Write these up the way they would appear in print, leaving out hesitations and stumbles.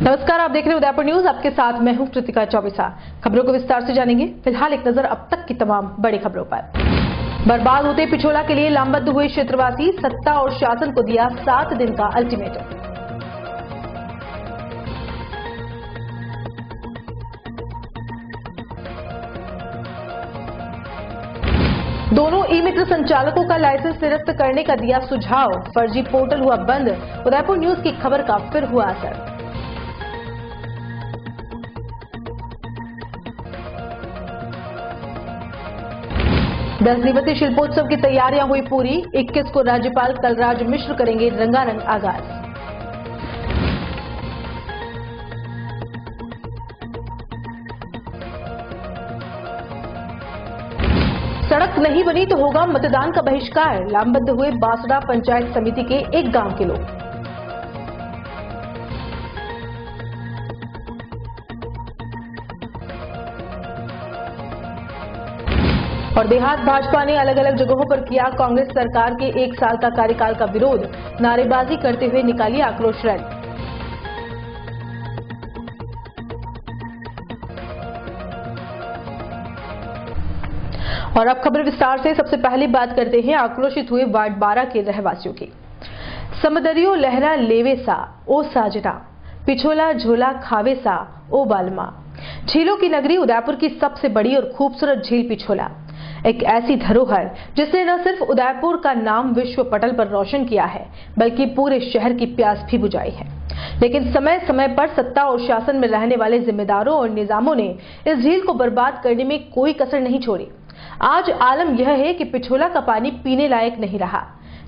नमस्कार, आप देख रहे हैं उदयपुर न्यूज। आपके साथ मैं हूं कृतिका चौबीसा। खबरों को विस्तार से जानेंगे। फिलहाल एक नजर अब तक की तमाम बड़ी खबरों पर। बर्बाद होते पिछोला के लिए लामबंद हुए क्षेत्रवासी, सत्ता और शासन को दिया 7 दिन का अल्टीमेटम। दोनों ई मित्र संचालकों का लाइसेंस निरस्त करने का दिया सुझाव। फर्जी पोर्टल हुआ बंद। उदयपुर न्यूज की खबर का फिर हुआ असर। दस दिवसीय शिल्पोत्सव की तैयारियां हुई पूरी। 21 को राज्यपाल कलराज मिश्र करेंगे रंगारंग आगाज। सड़क नहीं बनी तो होगा मतदान का बहिष्कार। लामबंद हुए बांसड़ा पंचायत समिति के एक गांव के लोग। और देहात भाजपा ने अलग अलग जगहों पर किया कांग्रेस सरकार के 1 साल का कार्यकाल का विरोध। नारेबाजी करते हुए निकाली आक्रोश रैली। और अब खबर विस्तार से। सबसे पहले बात करते हैं आक्रोशित हुए वार्ड 12 के रहवासियों की। समदरियो लहरा लेवे सा ओ साजना, पिछोला झोला खावे सा ओ बालमा। झीलों की नगरी उदयपुर की सबसे बड़ी और खूबसूरत झील पिछोला एक ऐसी धरोहर जिसने न सिर्फ उदयपुर का नाम विश्व पटल पर रोशन किया है, बल्कि पूरे शहर की प्यास भी बुझाई है। लेकिन समय समय पर सत्ता और शासन में रहने वाले जिम्मेदारों और निजामों ने इस झील को बर्बाद करने में कोई कसर नहीं छोड़ी। आज आलम यह है कि पिछोला का पानी पीने लायक नहीं रहा।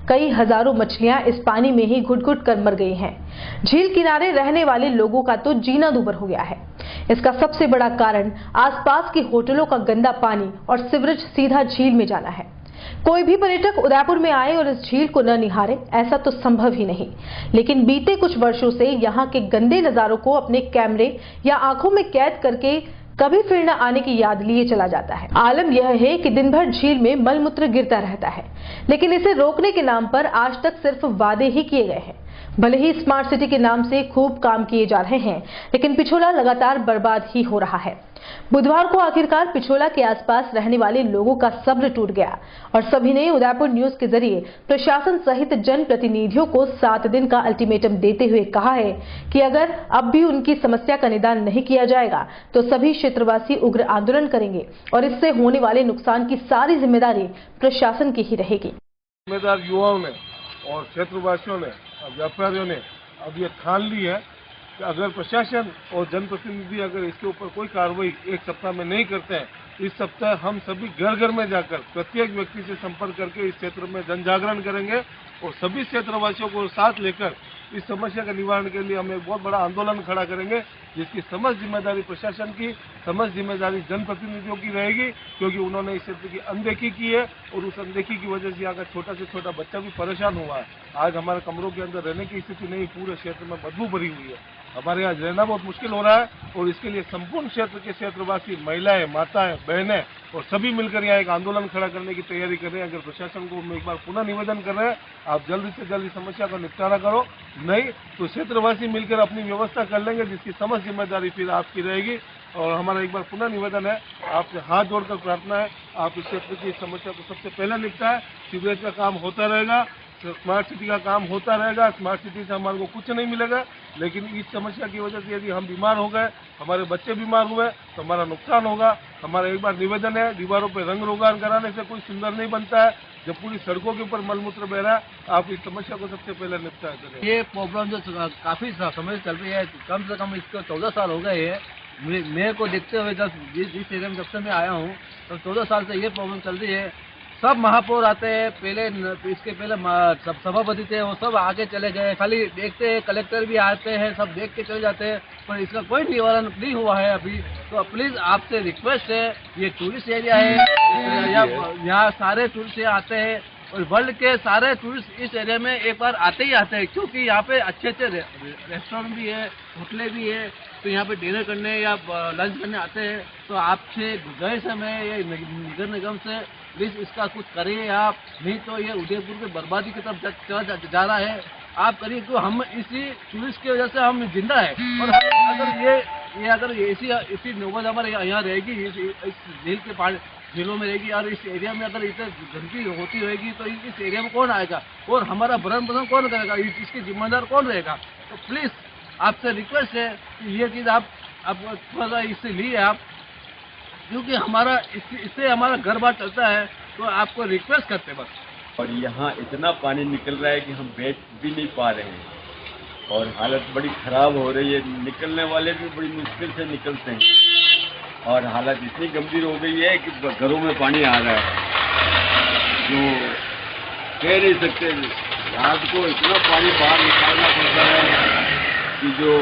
कई हजारों मछलियां इस पानी में ही घुट-घुट कर मर गई हैं। झील किनारे रहने वाले लोगों का तो जीना दूभर हो गया है। इसका सबसे बड़ा कारण आसपास के होटलों का गंदा पानी और सीवरेज सीधा झील में जाना है। कोई भी पर्यटक उदयपुर में आए और इस झील को न निहारे, ऐसा तो संभव ही नहीं। लेकिन बीते कुछ वर्षों से यहाँ के गंदे नजारों को अपने कैमरे या आंखों में कैद करके कभी फिर न आने की याद लिए चला जाता है। आलम यह है कि दिन भर झील में मलमूत्र गिरता रहता है, लेकिन इसे रोकने के नाम पर आज तक सिर्फ वादे ही किए गए हैं। भले ही स्मार्ट सिटी के नाम से खूब काम किए जा रहे हैं, लेकिन पिछोला लगातार बर्बाद ही हो रहा है। बुधवार को आखिरकार पिछोला के आसपास रहने वाले लोगों का सब्र टूट गया और सभी ने उदयपुर न्यूज के जरिए प्रशासन सहित जनप्रतिनिधियों को 7 दिन का अल्टीमेटम देते हुए कहा है कि अगर अब भी उनकी समस्या का निदान नहीं किया जाएगा तो सभी क्षेत्रवासी उग्र आंदोलन करेंगे और इससे होने वाले नुकसान की सारी जिम्मेदारी प्रशासन की ही रहेगी। जिम्मेदार युवाओं ने और क्षेत्रवासियों ने, व्यापारियों ने अब ये ठान ली है कि अगर प्रशासन और जनप्रतिनिधि अगर इसके ऊपर कोई कार्रवाई 1 सप्ताह में नहीं करते हैं, इस सप्ताह हम सभी घर घर में जाकर प्रत्येक व्यक्ति से संपर्क करके इस क्षेत्र में जन जागरण करेंगे और सभी क्षेत्रवासियों को साथ लेकर इस समस्या के निवारण के लिए हम एक बहुत बड़ा आंदोलन खड़ा करेंगे, जिसकी समस्त जिम्मेदारी प्रशासन की, समस्त जिम्मेदारी जनप्रतिनिधियों की रहेगी, क्योंकि उन्होंने इस क्षेत्र की अनदेखी की है और उस अनदेखी की वजह से यहाँ का छोटा से छोटा बच्चा भी परेशान हुआ है। आज हमारे कमरों के अंदर रहने की स्थिति नहीं, पूरे क्षेत्र में बदबू भरी हुई है। हमारे यहाँ रहना बहुत मुश्किल हो रहा है और इसके लिए संपूर्ण क्षेत्र के क्षेत्रवासी, महिलाएं, माताएं, बहनें और सभी मिलकर यहाँ एक आंदोलन खड़ा करने की तैयारी कर रहे हैं। अगर प्रशासन को हम एक बार पुनः निवेदन कर रहे हैं, आप जल्दी से जल्दी समस्या का निपटारा करो, नहीं तो क्षेत्रवासी मिलकर अपनी व्यवस्था कर लेंगे, जिसकी समस्त जिम्मेदारी फिर आपकी रहेगी। और हमारा एक बार पुनः निवेदन है, आपसे हाथ जोड़कर प्रार्थना है, आप इस क्षेत्र की समस्या को सबसे पहले निपटाएं। सीवरेज का काम होता रहेगा, स्मार्ट सिटी का काम होता रहेगा। स्मार्ट सिटी से हमारे को कुछ नहीं मिलेगा, लेकिन इस समस्या की वजह से यदि हम बीमार हो गए, हमारे बच्चे बीमार हुए तो हमारा नुकसान होगा। हमारा एक बार निवेदन है, दीवारों पर रंग रोगान कराने से कोई सुंदर नहीं बनता है। जब पूरी सड़कों के ऊपर मलमूत्र बह रहा है, आप इस समस्या को सबसे पहले निपटा करें। ये प्रॉब्लम जो काफी समय चल रही है, कम से कम इसको 14 साल हो गए हैं। मेरे को देखते हुए जिस एरिया में जब से मैं आया हूँ तो 14 साल से ये प्रॉब्लम चल रही है। सब महापौर आते हैं, इसके पहले सब सभापति थे, वो सब आगे चले गए, खाली देखते हैं। कलेक्टर भी आते हैं, सब देख के चले जाते हैं, पर इसका कोई निवारण नहीं हुआ है अभी। तो प्लीज आपसे रिक्वेस्ट है, ये टूरिस्ट एरिया है, यहाँ सारे टूरिस्ट आते हैं और वर्ल्ड के सारे टूरिस्ट इस एरिया में एक बार आते ही आते हैं, क्योंकि यहाँ पे अच्छे अच्छे रेस्टोरेंट भी है, होटलें भी है, तो यहाँ पे डिनर करने या लंच करने आते हैं। तो आपसे गुजारिश है, मैं ये नगर निगम से, प्लीज इसका कुछ करिए आप, नहीं तो ये उदयपुर की बर्बादी की तरफ चला जा रहा है। आप करिए, तो हम इसी टूरिस्ट की वजह से हम जिंदा है। और अगर ये इसी नौबत हमारे यहाँ रहेगी, इस झील के पानी झीलों में रहेगी, और इस एरिया में अगर इतनी गंदगी होती रहेगी तो इस एरिया में कौन आएगा और हमारा भरण पोषण कौन करेगा, इसकी जिम्मेदार कौन रहेगा। तो प्लीज़ आपसे रिक्वेस्ट है कि ये चीज़ आप थोड़ा सा इससे लिए आप, क्योंकि हमारा इससे हमारा घर बार चलता है, तो आपको रिक्वेस्ट करते बस। और यहाँ इतना पानी निकल रहा है कि हम बैठ भी नहीं पा रहे हैं और हालत बड़ी ख़राब हो रही है। निकलने वाले भी बड़ी मुश्किल से निकलते हैं और हालत इतनी गंभीर हो गई है कि घरों में पानी आ रहा है, जो कह नहीं सकते। रात को इतना पानी बाहर निकालना पड़ता है कि जो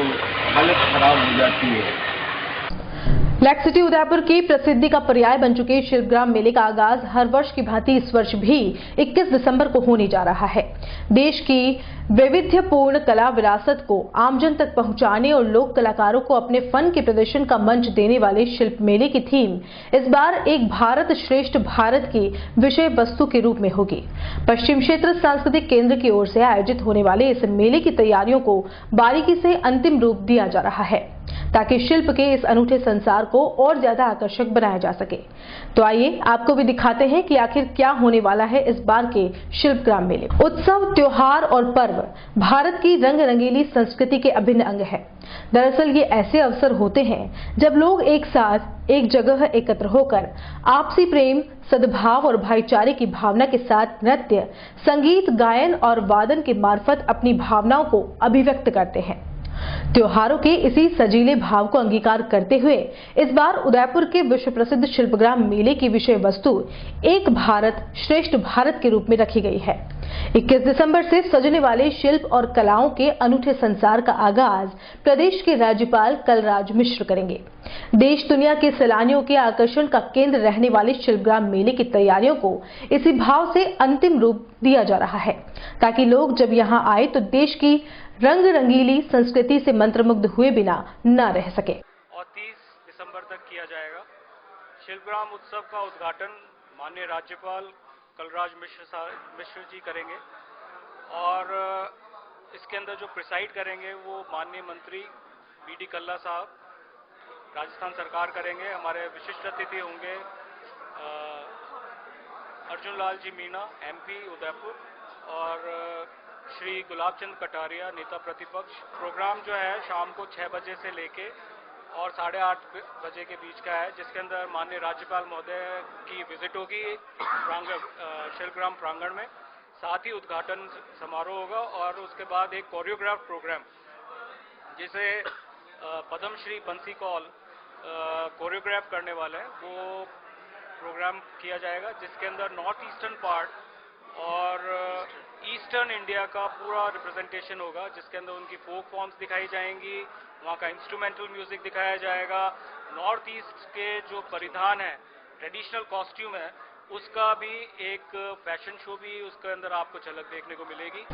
हालत ख़राब हो जाती है। ब्लैक सिटी उदयपुर की प्रसिद्धि का पर्याय बन चुके शिल्पग्राम मेले का आगाज हर वर्ष की भांति इस वर्ष भी 21 दिसंबर को होने जा रहा है। देश की वैविध्यपूर्ण कला विरासत को आमजन तक पहुंचाने और लोक कलाकारों को अपने फन के प्रदर्शन का मंच देने वाले शिल्प मेले की थीम इस बार एक भारत श्रेष्ठ भारत की विषय वस्तु के रूप में होगी। पश्चिम क्षेत्र सांस्कृतिक केंद्र की ओर से आयोजित होने वाले इस मेले की तैयारियों को बारीकी से अंतिम रूप दिया जा रहा है ताकि शिल्प के इस अनूठे संसार को और ज्यादा आकर्षक बनाया जा सके। तो आइए आपको भी दिखाते हैं कि आखिर क्या होने वाला है इस बार के शिल्पग्राम मेले। उत्सव, त्योहार और पर्व भारत की रंग रंगीली संस्कृति के अभिन्न अंग है। दरअसल ये ऐसे अवसर होते हैं जब लोग एक साथ एक जगह एकत्र होकर आपसी प्रेम, सद्भाव और भाईचारे की भावना के साथ नृत्य, संगीत, गायन और वादन के मार्फत अपनी भावनाओं को अभिव्यक्त करते हैं। त्योहारों के इसी सजीले भाव को अंगीकार करते हुए इस बार उदयपुर के विश्व प्रसिद्ध शिल्पग्राम मेले की विषय वस्तु एक भारत श्रेष्ठ भारत के रूप में रखी गई है। 21 दिसंबर से सजने वाले शिल्प और कलाओं के अनूठे संसार का आगाज प्रदेश के राज्यपाल कलराज मिश्र करेंगे। देश दुनिया के सैलानियों के आकर्षण का केंद्र रहने वाले शिल्पग्राम मेले की तैयारियों को इसी भाव से अंतिम रूप दिया जा रहा है ताकि लोग जब यहां आए तो देश की रंग रंगीली संस्कृति से मंत्रमुग्ध हुए बिना न रह सके। और 30 दिसंबर तक किया जाएगा। शिल्पग्राम उत्सव का उद्घाटन माननीय राज्यपाल कलराज मिश्र जी करेंगे और इसके अंदर जो प्रिसाइड करेंगे वो माननीय मंत्री बीडी कल्ला साहब राजस्थान सरकार करेंगे। हमारे विशिष्ट अतिथि होंगे अर्जुन लाल जी मीणा एमपी उदयपुर और श्री गुलाब चंद कटारिया नेता प्रतिपक्ष। प्रोग्राम जो है शाम को 6 बजे से लेके और 8:30 बजे के बीच का है, जिसके अंदर माननीय राज्यपाल महोदय की विजिट होगी शिल्पग्राम प्रांगण में। साथ ही उद्घाटन समारोह होगा और उसके बाद एक कोरियोग्राफ प्रोग्राम जिसे पद्मश्री बंसी कौल कोरियोग्राफ करने वाले हैं वो प्रोग्राम किया जाएगा, जिसके अंदर नॉर्थ ईस्टर्न पार्ट और ईस्टर्न इंडिया का पूरा रिप्रेजेंटेशन होगा, जिसके अंदर उनकी फोक फॉर्म्स दिखाई जाएंगी, वहाँ का इंस्ट्रूमेंटल म्यूजिक दिखाया जाएगा। नॉर्थ ईस्ट के जो परिधान है, ट्रेडिशनल कॉस्ट्यूम है, उसका भी एक फैशन शो भी उसके अंदर आपको झलक देखने को मिलेगी।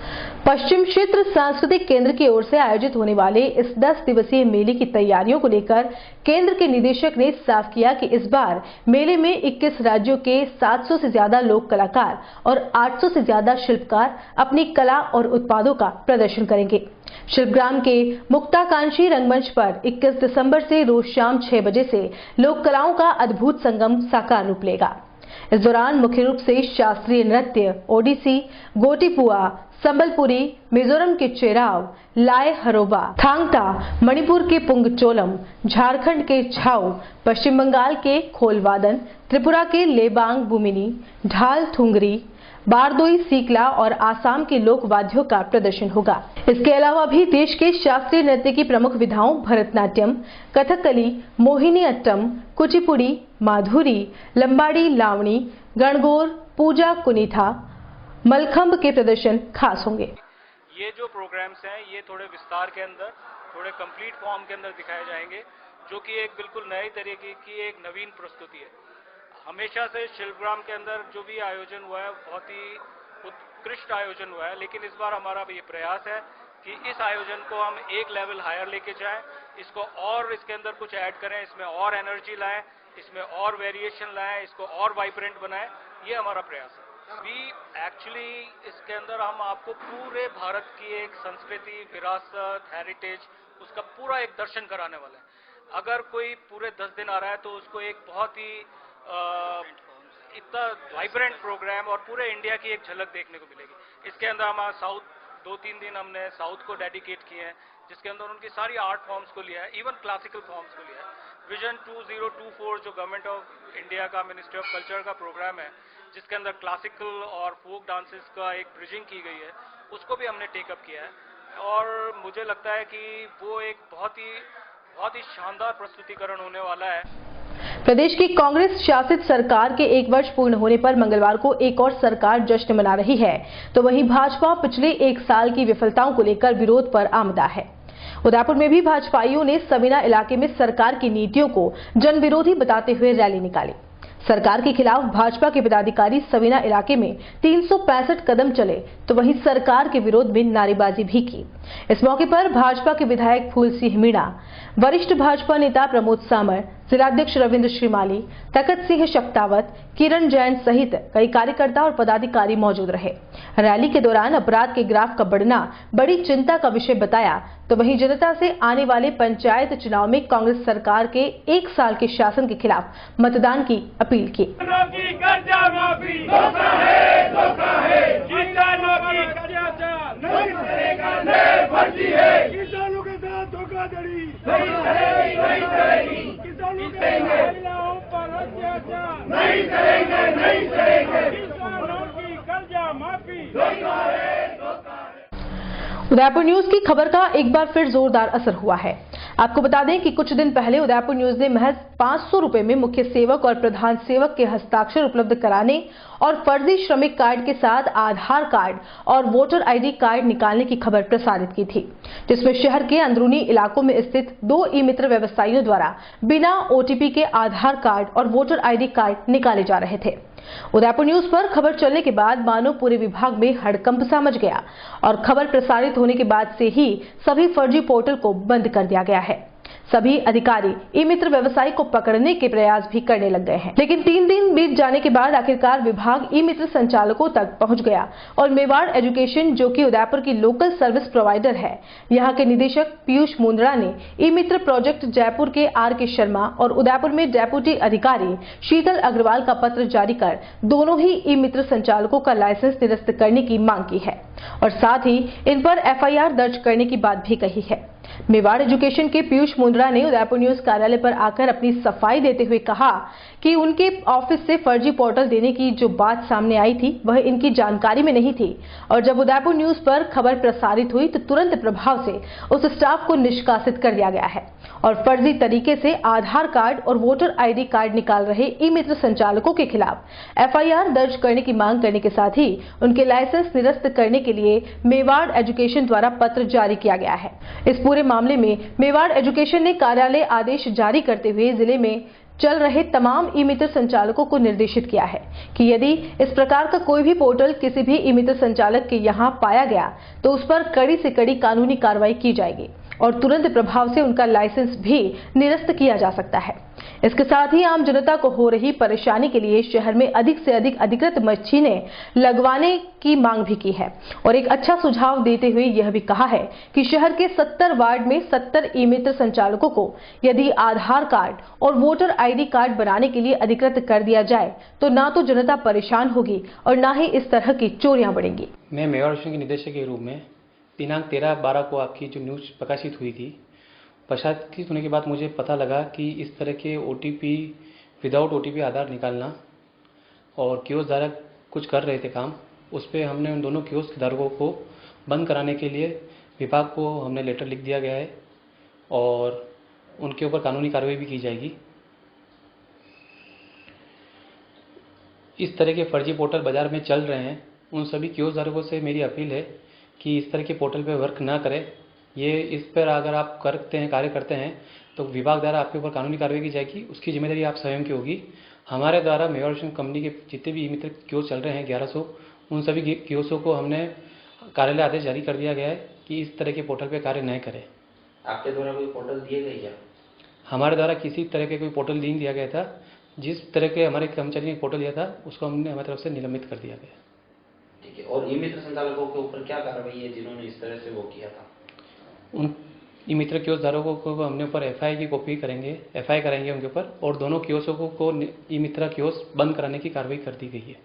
पश्चिम क्षेत्र सांस्कृतिक केंद्र की ओर से आयोजित होने वाले इस 10 दिवसीय मेले की तैयारियों को लेकर केंद्र के निदेशक ने साफ किया कि इस बार मेले में 21 राज्यों के 700 से ज्यादा लोक कलाकार और 800 से ज्यादा शिल्पकार अपनी कला और उत्पादों का प्रदर्शन करेंगे। शिल्पग्राम के मुक्ताकांक्षी रंगमंच पर 21 दिसंबर से रोज शाम 6 बजे से लोक कलाओं का अद्भुत संगम साकार रूप लेगा। इस दौरान मुख्य रूप से शास्त्रीय नृत्य, ओडिसी, गोटीपुआ, संबलपुरी, मिजोरम के चेराव, लाय हरोबा, थांगटा, मणिपुर के पुंगचोलम, झारखंड के छाऊ, पश्चिम बंगाल के खोलवादन, त्रिपुरा के लेबांग बुमिनी, ढाल थुंगरी, बारदोई सीकला और आसाम के लोक वाद्यों का प्रदर्शन होगा। इसके अलावा भी देश के शास्त्रीय नृत्य की प्रमुख विधाओं भरतनाट्यम, कथकली, मोहिनी अट्टम, कुचिपुड़ी, माधुरी, लंबाड़ी लावणी, गणगौर, पूजा कुनीथा, मलखंब के प्रदर्शन खास होंगे। ये जो प्रोग्राम्स हैं ये थोड़े विस्तार के अंदर, थोड़े कंप्लीट फॉर्म के अंदर दिखाए जाएंगे, जो कि एक बिल्कुल नए तरीके की एक नवीन प्रस्तुति है। हमेशा से शिल्पग्राम के अंदर जो भी आयोजन हुआ है बहुत ही उत्कृष्ट आयोजन हुआ है, लेकिन इस बार हमारा ये प्रयास है कि इस आयोजन को हम एक लेवल हायर लेके जाएं, इसको और इसके अंदर कुछ ऐड करें, इसमें और एनर्जी लाएं, इसमें और वेरिएशन लाएं, इसको और वाइब्रेंट बनाएं, ये हमारा प्रयास है। भी एक्चुअली इसके अंदर हम आपको पूरे भारत की एक संस्कृति, विरासत, हेरिटेज, उसका पूरा एक दर्शन कराने वाले हैं। अगर कोई पूरे 10 दिन आ रहा है तो उसको एक बहुत ही इतना वाइब्रेंट प्रोग्राम और पूरे इंडिया की एक झलक देखने को मिलेगी। इसके अंदर हमारा साउथ 2-3 दिन हमने साउथ को डेडिकेट किए हैं, जिसके अंदर उनकी सारी आर्ट फॉर्म्स को लिया है, इवन क्लासिकल फॉर्म्स को लिया है। विजन 2024 जो गवर्नमेंट ऑफ इंडिया का मिनिस्ट्री ऑफ कल्चर का प्रोग्राम है, जिसके अंदर क्लासिकल और फोक डांसेस का एक ब्रिजिंग की गई है, उसको भी हमने टेकअप किया है। और मुझे लगता है कि वो एक बहुत ही शानदार प्रस्तुतिकरण होने वाला है। प्रदेश की कांग्रेस शासित सरकार के 1 वर्ष पूर्ण होने पर मंगलवार को एक और सरकार जश्न मना रही है, तो वहीं भाजपा पिछले 1 साल की विफलताओं को लेकर विरोध पर आमदा है। उदयपुर में भी भाजपाइयों ने सविना इलाके में सरकार की नीतियों को जनविरोधी बताते हुए रैली निकाली। सरकार के खिलाफ भाजपा के पदाधिकारी सविना इलाके में 365 कदम चले, तो वहीं सरकार के विरोध में नारेबाजी भी की। इस मौके पर भाजपा के विधायक फूल सिंह मीणा, वरिष्ठ भाजपा नेता प्रमोद सामर, जिलाध्यक्ष रविंद्र श्रीमाली, तखत सिंह शक्तावत, किरण जैन सहित कई कार्यकर्ता और पदाधिकारी मौजूद रहे। रैली के दौरान अपराध के ग्राफ का बढ़ना बड़ी चिंता का विषय बताया, तो वहीं जनता से आने वाले पंचायत चुनाव में कांग्रेस सरकार के 1 साल के शासन के खिलाफ मतदान की अपील की। किसानों के साथ धोखाधड़ी महिलाओं पर अत्याचार नहीं करेंगे, किसानों की कर्जा माफी। उदयपुर न्यूज की खबर का एक बार फिर जोरदार असर हुआ है। आपको बता दें कि कुछ दिन पहले उदयपुर न्यूज ने महज 500 रुपए में मुख्य सेवक और प्रधान सेवक के हस्ताक्षर उपलब्ध कराने और फर्जी श्रमिक कार्ड के साथ आधार कार्ड और वोटर आईडी कार्ड निकालने की खबर प्रसारित की थी, जिसमें शहर के अंदरूनी इलाकों में स्थित 2 ई-मित्र व्यवसायियों द्वारा बिना ओटीपी के आधार कार्ड और वोटर आईडी कार्ड निकाले जा रहे थे। उदयपुर न्यूज पर खबर चलने के बाद मानो पूरे विभाग में हड़कंप सा मच गया और खबर प्रसारित होने के बाद से ही सभी फर्जी पोर्टल को बंद कर दिया गया है। सभी अधिकारी ई-मित्र व्यवसायी को पकड़ने के प्रयास भी करने लग गए हैं, लेकिन 3 दिन बीत जाने के बाद आखिरकार विभाग ई-मित्र संचालकों तक पहुंच गया और मेवाड़ एजुकेशन, जो कि उदयपुर की लोकल सर्विस प्रोवाइडर है, यहां के निदेशक पीयूष मुंद्रा ने ई-मित्र प्रोजेक्ट जयपुर के आर.के. शर्मा और उदयपुर में डेप्यूटी अधिकारी शीतल अग्रवाल का पत्र जारी कर दोनों ही ई-मित्र संचालकों का लाइसेंस निरस्त करने की मांग की है और साथ ही इन पर एफआईआर दर्ज करने की बात भी कही है। मेवाड़ एजुकेशन के पीयूष मुंद्रा ने उदयपुर न्यूज कार्यालय पर आकर अपनी सफाई देते हुए कहा कि उनके ऑफिस से फर्जी पोर्टल देने की जो बात सामने आई थी वह इनकी जानकारी में नहीं थी और जब उदयपुर न्यूज पर खबर प्रसारित हुई तो तुरंत प्रभाव से उस स्टाफ को निष्कासित कर दिया गया है और फर्जी तरीके से आधार कार्ड और वोटर आईडी कार्ड निकाल रहे ई-मित्र संचालकों के खिलाफ एफआईआर दर्ज करने की मांग करने के साथ ही उनके लाइसेंस निरस्त करने के लिए मेवाड़ एजुकेशन द्वारा पत्र जारी किया गया है। इस पूरे मामले में मेवाड़ एजुकेशन ने कार्यालय आदेश जारी करते हुए जिले में चल रहे तमाम ई-मित्र संचालकों को निर्देशित किया है कि यदि इस प्रकार का कोई भी पोर्टल किसी भी ई-मित्र संचालक के यहां पाया गया तो उस पर कड़ी से कड़ी कानूनी कार्रवाई की जाएगी और तुरंत प्रभाव से उनका लाइसेंस भी निरस्त किया जा सकता है। इसके साथ ही आम जनता को हो रही परेशानी के लिए शहर में अधिक से अधिक अधिकृत मशीनें लगवाने की मांग भी की है और एक अच्छा सुझाव देते हुए यह भी कहा है कि शहर के 70 वार्ड में 70 ई-मित्र संचालकों को यदि आधार कार्ड और वोटर आईडी कार्ड बनाने के लिए अधिकृत कर दिया जाए तो ना तो जनता परेशान होगी और ना ही इस तरह की चोरियां बढ़ेंगी। मैं मेवाड़ एजुकेशन के निदेशक के रूप में दिनांक 13/12 को आपकी जो न्यूज प्रकाशित हुई थी, प्रकाशित होने के बाद मुझे पता लगा कि इस तरह के ओटीपी विदाउट ओटीपी आधार निकालना और कियोस्क धारक कुछ कर रहे थे काम, उस पर हमने उन दोनों कियोस्क धारकों को बंद कराने के लिए विभाग को हमने लेटर लिख दिया गया है और उनके ऊपर कानूनी कार्रवाई भी की जाएगी। इस तरह के फर्जी पोर्टल बाजार में चल रहे हैं, उन सभी कियोस्क धारकों से मेरी अपील है कि इस तरह के पोर्टल पे वर्क ना करें। ये इस पर अगर आप कार्य करते हैं तो विभाग द्वारा आपके ऊपर कानूनी कार्रवाई की जाएगी, उसकी जिम्मेदारी आप स्वयं की होगी। हमारे द्वारा मेवाड़ एजुकेशन कंपनी के जितने भी ई-मित्र कियोस्क चल रहे हैं 1100, उन सभी कियोस्कों को हमने कार्यालय आदेश जारी कर दिया गया है कि इस तरह के पोर्टल पे कार्य न करें। आपके द्वारा कोई पोर्टल दिए गए क्या? हमारे द्वारा किसी तरह के कोई पोर्टल नहीं दिया गया था। जिस तरह के हमारे कर्मचारी ने फोटो लिया था उसको हमने हमारी तरफ से निलंबित कर दिया गया। ठीक है, और ई मित्र संचालकों के ऊपर क्या कार्रवाई है जिन्होंने इस तरह से वो किया था? उन ई मित्र कियोस्क धारकों को हमने ऊपर एफआईआर की कॉपी करेंगे, एफआईआर कराएंगे उनके ऊपर, और दोनों कियोस्कों को ई मित्र कियोस्क बंद कराने की कार्रवाई कर दी गई है।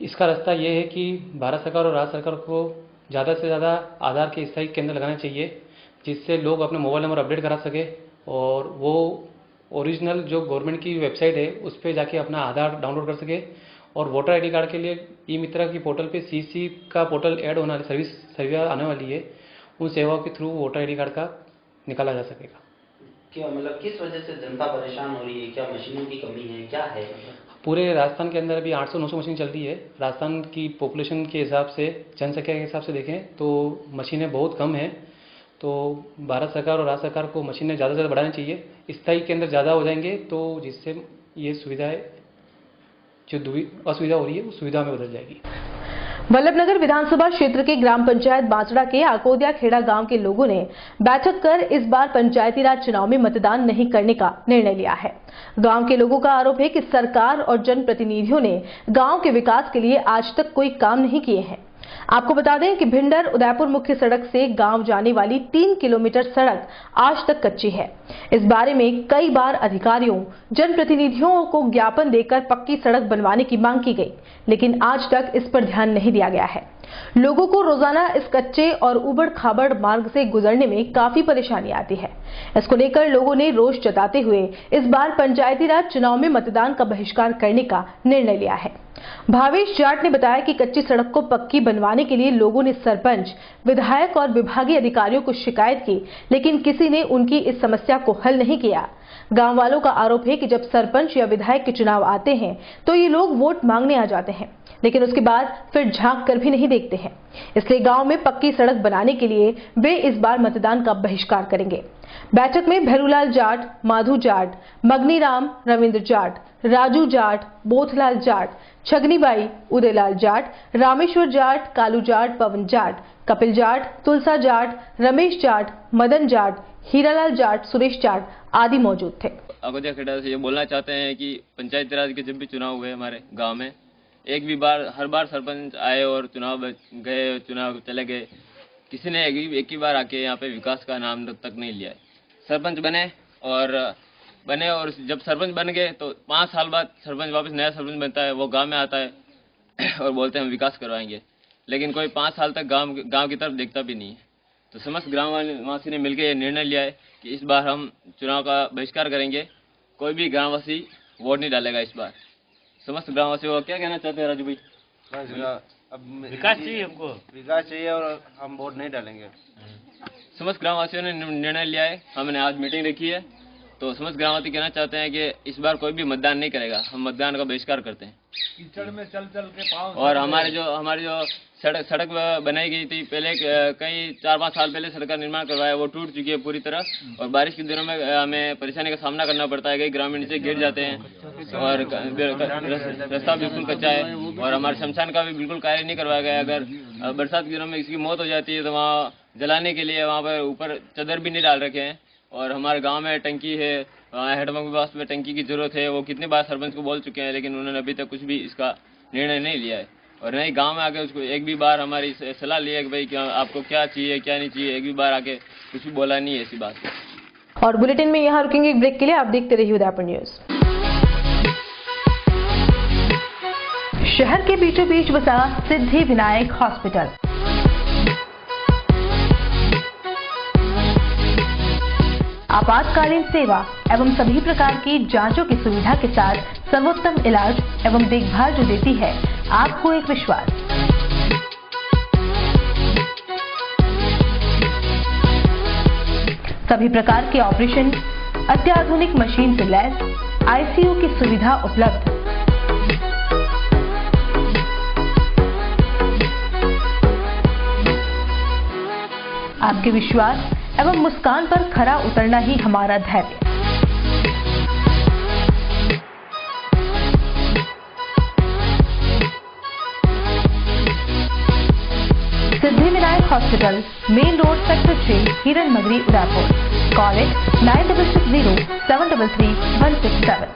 इसका रास्ता ये है कि भारत सरकार और राज्य सरकार को ज़्यादा से ज़्यादा आधार के स्थायी केंद्र लगाने चाहिए, जिससे लोग अपने मोबाइल नंबर अपडेट करा सके और वो ओरिजिनल जो गवर्नमेंट की वेबसाइट है उस पर जाके अपना आधार डाउनलोड कर सके। और वोटर आईडी कार्ड के लिए ई मित्रा की पोर्टल पे सीसी का पोर्टल ऐड होने वाली सेवा आने वाली है, उन सेवाओं के थ्रू वोटर आईडी कार्ड का निकाला जा सकेगा। क्या मतलब किस वजह से जनता परेशान हो रही है? क्या मशीनों की कमी है, क्या है? पूरे राजस्थान के अंदर अभी 800-900 मशीन चल रही है। राजस्थान की पॉपुलेशन के हिसाब से, जनसंख्या के हिसाब से देखें तो मशीनें बहुत कम हैं। तो भारत सरकार और राज्य सरकार को मशीनें ज़्यादा से ज़्यादा बढ़ानी चाहिए। स्थायी केंद्र ज़्यादा हो जाएंगे तो जिससे ये सुविधाएं जो असुविधा हो रही है उस सुविधा में बदल जाएगी। वल्लभनगर विधानसभा क्षेत्र के ग्राम पंचायत बांसड़ा के आकोदिया खेड़ा गांव के लोगों ने बैठक कर इस बार पंचायती राज चुनाव में मतदान नहीं करने का निर्णय लिया है। गांव के लोगों का आरोप है कि सरकार और जनप्रतिनिधियों ने गांव के विकास के लिए आज तक कोई काम नहीं किए हैं। आपको बता दें कि भिंडर उदयपुर मुख्य सड़क से गांव जाने वाली 3 किलोमीटर सड़क आज तक कच्ची है। इस बारे में कई बार अधिकारियों, जनप्रतिनिधियों को ज्ञापन देकर पक्की सड़क बनवाने की मांग की गई, लेकिन आज तक इस पर ध्यान नहीं दिया गया है। लोगों को रोजाना इस कच्चे और उबड़-खाबड़ मार्ग से गुजरने में काफी परेशानी आती है। इसको लेकर लोगों ने रोष जताते हुए इस बार पंचायती राज चुनाव में मतदान का बहिष्कार करने का निर्णय लिया है। भावेश जाट ने बताया कि कच्ची सड़क को पक्की बनवाने के लिए लोगों ने सरपंच, विधायक और विभागीय अधिकारियों को शिकायत की, लेकिन किसी ने उनकी इस समस्या को हल नहीं किया। गांव वालों का आरोप है कि जब सरपंच या विधायक के चुनाव आते हैं तो ये लोग वोट मांगने आ जाते हैं, लेकिन उसके बाद फिर झांक कर भी नहीं देखते हैं। इसलिए गांव में पक्की सड़क बनाने के लिए वे इस बार मतदान का बहिष्कार करेंगे। बैठक में भैरूलाल जाट, माधु जाट, मगनीराम, रविंद्र जाट, राजू जाट, बोथलाल जाट, छगनीबाई, उदयलाल जाट, रामेश्वर जाट, कालू जाट, पवन जाट, कपिल जाट, तुलसा जाट, रमेश जाट, मदन जाट, हीरालाल जाट, सुरेश जाट आदि मौजूद थे। आकोदिया खेड़ा से ये बोलना चाहते हैं कि पंचायत राज के जब भी चुनाव हुए हमारे गांव में, एक भी बार हर बार सरपंच आए और चुनाव गए, चुनाव चले गए, किसी ने एक ही बार आके यहाँ पे विकास का नाम तक नहीं लिया है। सरपंच बने और जब सरपंच बन गए तो 5 साल बाद सरपंच वापस नया सरपंच बनता है, वो गांव में आता है और बोलते हैं हम विकास करवाएंगे, लेकिन कोई 5 साल तक गांव की तरफ देखता भी नहीं है। तो समस्त ग्रामवासी ने मिलकर ये निर्णय लिया है कि इस बार हम चुनाव का बहिष्कार करेंगे, कोई भी ग्रामवासी वोट नहीं डालेगा इस बार। समस्त ग्रामवासियों को क्या कहना चाहते हैं राजू भाई? अब विकास चाहिए, हमको विकास चाहिए और हम वोट नहीं डालेंगे। समस्त ग्रामवासियों ने निर्णय लिया है, हमने आज मीटिंग रखी है, तो समस्त ग्रामवासी कहना चाहते हैं कि इस बार कोई भी मतदान नहीं करेगा, हम मतदान का बहिष्कार करते हैं। कीचड़ में चल के पाँव और हमारी जो सड़क बनाई गई थी पहले, कई 4-5 साल पहले सड़क का निर्माण करवाया, वो टूट चुकी है पूरी तरह और बारिश के दिनों में हमें परेशानी का सामना करना पड़ता है। कई ग्रामीण से गिर जाते हैं और रास्ता बिल्कुल कच्चा है और हमारे शमशान का भी बिल्कुल कार्य नहीं करवाया गया। अगर बरसात के दिनों में किसी की मौत हो जाती है तो वहाँ जलाने के लिए वहाँ पर ऊपर चादर भी नहीं डाल रखे हैं। और हमारे गांव में टंकी है, हेडपंप के पास में टंकी की जरूरत है, वो कितनी बार सरपंच को बोल चुके हैं, लेकिन उन्होंने अभी तक कुछ भी इसका निर्णय नहीं लिया है। और नहीं गांव में आके उसको एक भी बार हमारी सलाह ली है कि भाई क्या आपको क्या चाहिए क्या नहीं चाहिए, एक भी बार आके कुछ भी बोला नहीं है ऐसी बात। और बुलेटिन में यहाँ रुकेंगे एक ब्रेक के लिए, आप देखते रहिए उदयपुर न्यूज। शहर के बीचों बीच बसा सिद्धि विनायक हॉस्पिटल। आपातकालीन सेवा एवं सभी प्रकार की जांचों की सुविधा के साथ सर्वोत्तम इलाज एवं देखभाल जो देती है आपको एक विश्वास। सभी प्रकार के ऑपरेशन, अत्याधुनिक मशीन से लैस आईसीयू की सुविधा उपलब्ध। आपके विश्वास एवं मुस्कान पर खरा उतरना ही हमारा धैर्य। Siddhi Vinayak hospital, main road, sector 6, Hiran नगरी, उदयपुर। Call it 9660-733-167.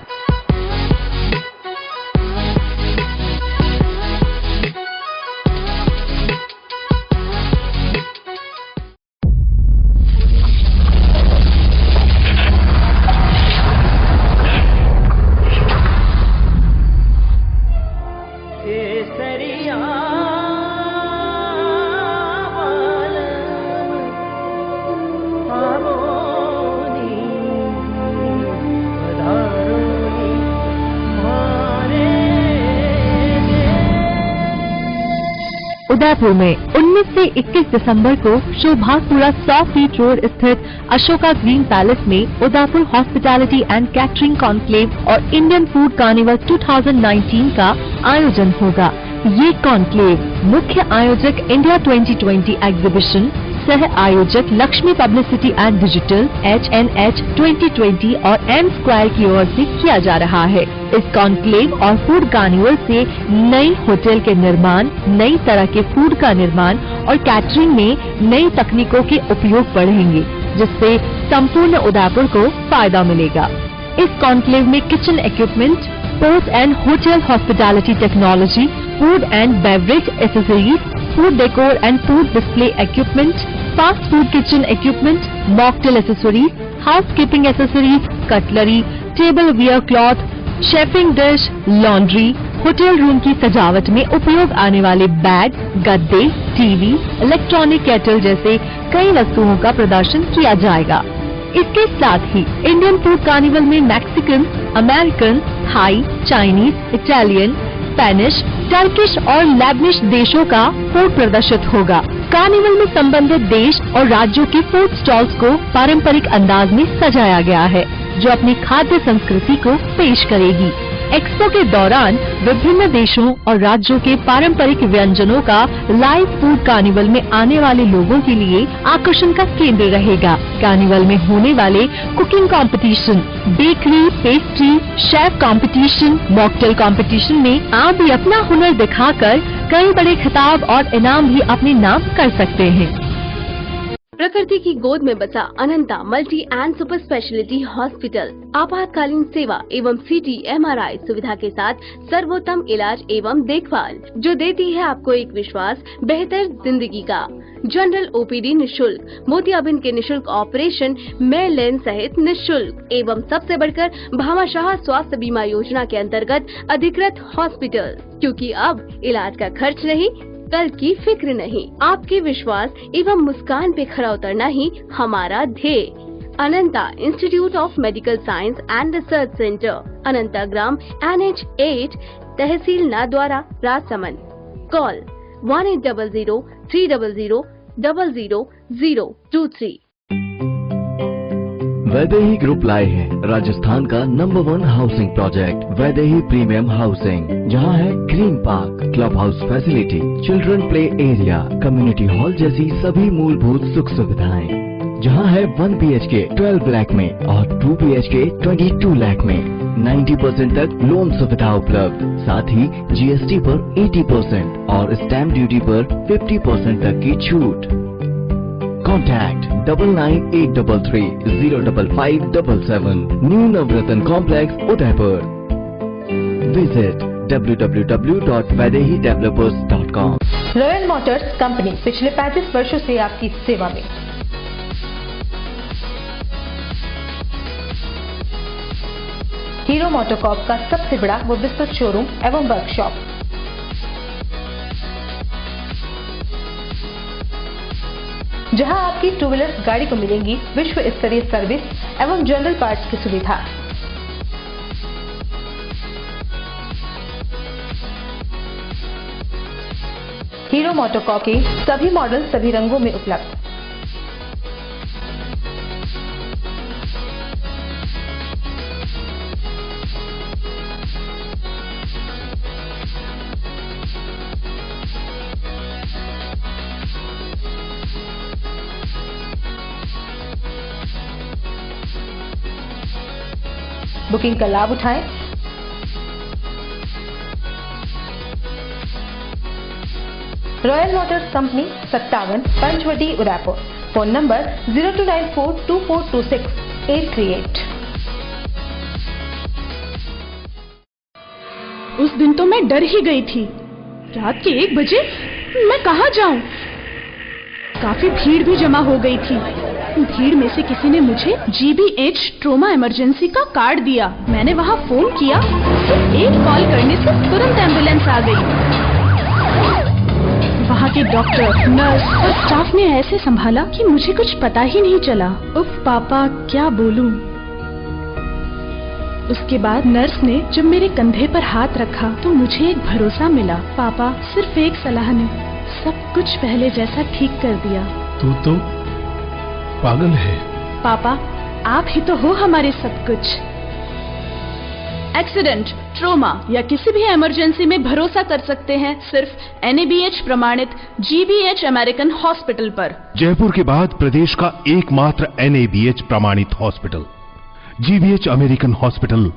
उदयपुर में 19 से 21 दिसंबर को शोभापुरा 100 फीट रोड स्थित अशोका ग्रीन पैलेस में Udaipur hospitality and catering conclave और इंडियन फूड कार्निवल 2019 का आयोजन होगा। ये कॉन्क्लेव मुख्य आयोजक इंडिया 2020 एग्जीबिशन, सह आयोजक Lakshmi publicity and digital HNH 2020 और M स्क्वायर की ओर से किया जा रहा है। इस कॉन्क्लेव और फूड कार्निवल से नई होटल के निर्माण, नई तरह के फूड का निर्माण और कैटरिंग में नई तकनीकों के उपयोग बढ़ेंगे, जिससे संपूर्ण उदयपुर को फायदा मिलेगा। इस कॉन्क्लेव में kitchen equipment, port and hotel hospitality technology, food and beverage accessories, food decor and food display equipment, fast food kitchen equipment, mocktail accessories, housekeeping accessories, cutlery, tableware cloth, chafing dish, laundry, hotel room की सजावट में उपयोग आने वाले bag, गद्दे, TV, electronic kettle जैसे कई वस्तुओं का प्रदर्शन किया जाएगा। इसके साथ ही इंडियन फूड कार्निवल में Mexican, American, Thai, Chinese, Italian, Spanish, Turkish और लेबनिश देशों का फूड प्रदर्शित होगा। कार्निवल में संबंधित देश और राज्यों की फूड स्टॉल्स को पारंपरिक अंदाज में सजाया गया है, जो अपनी खाद्य संस्कृति को पेश करेगी। एक्सपो के दौरान विभिन्न देशों और राज्यों के पारंपरिक व्यंजनों का लाइव फूड कार्निवल में आने वाले लोगों के लिए आकर्षण का केंद्र रहेगा। कार्निवल में होने वाले cooking competition, bakery, pastry, chef competition, mocktail competition में आप भी अपना हुनर दिखाकर कई बड़े खिताब और इनाम भी अपने नाम कर सकते हैं। प्रकृति की गोद में बसा Ananta multi and super speciality hospital आपातकालीन सेवा एवं CT MRI सुविधा के साथ सर्वोत्तम इलाज एवं देखभाल, जो देती है आपको एक विश्वास बेहतर जिंदगी का। जनरल OPD निशुल्क, मोतियाबिंद के निशुल्क ऑपरेशन, मेल सहित निशुल्क एवं सबसे बढ़कर भामाशाह स्वास्थ्य बीमा योजना के अंतर्गत अधिकृत हॉस्पिटल, क्योंकि अब इलाज का खर्च नहीं, कल की फिक्र नहीं। आपके विश्वास एवं मुस्कान पे खरा उतरना ही हमारा ध्येय। Ananta institute of medical science and research centre, Ananta Gram, NH 8, tehsil Nathdwara, Rajsamand. Call 1800-300-00023। Vaidehi group लाए हैं राजस्थान का number 1 housing project Vaidehi premium housing, जहां है green park, club house facility, children play area, community hall जैसी सभी मूलभूत सुख सुविधाएं, जहां है 1 BHK 12 लाख में और 2 BHK 22 लाख में 90% तक लोन सुविधा उपलब्ध, साथ ही GST पर 80% और स्टैम्प ड्यूटी पर 50% तक की छूट। Contact 9983305577, New Navratna Complex, Udaipur. Visit www.vaidehidevelopers.com. Royal motors company पिछले 35 वर्षों से आपकी सेवा में। हीरो मोटोकॉर्प का सबसे बड़ा व विस्तृत शोरूम एवं वर्कशॉप, जहां आपकी 2 व्हीलर गाड़ी को मिलेंगी विश्व स्तरीय सर्विस एवं जनरल पार्ट्स की सुविधा। हीरो मोटोकॉर्प के सभी मॉडल सभी रंगों में उपलब्ध। बुकिंग का लाभ उठाएं। Royal motors company 57 Panchvati Udaipur. Phone number 02942426-838। उस दिन तो मैं डर ही गई थी। रात के 1 बजे मैं कहाँ जाऊं? काफी भीड़ भी जमा हो गई थी। भीड़ में से किसी ने मुझे GBH ट्रोमा इमरजेंसी का कार्ड दिया। मैंने वहाँ फोन किया, सिर्फ एक कॉल करने से तुरंत एम्बुलेंस आ गई। वहाँ के डॉक्टर, नर्स और स्टाफ ने ऐसे संभाला कि मुझे कुछ पता ही नहीं चला। उफ पापा, क्या बोलूं। उसके बाद नर्स ने जब मेरे कंधे पर हाथ रखा तो मुझे एक भरोसा मिला। पापा सिर्फ एक सलाह ने सब कुछ पहले जैसा ठीक कर दिया। तू तो पागल है। पापा, आप ही तो हो हमारे सब कुछ। एक्सीडेंट, ट्रोमा या किसी भी इमरजेंसी में भरोसा कर सकते हैं सिर्फ NABH प्रमाणित GBH अमेरिकन हॉस्पिटल पर। जयपुर के बाद प्रदेश का एकमात्र NABH प्रमाणित हॉस्पिटल GBH अमेरिकन हॉस्पिटल,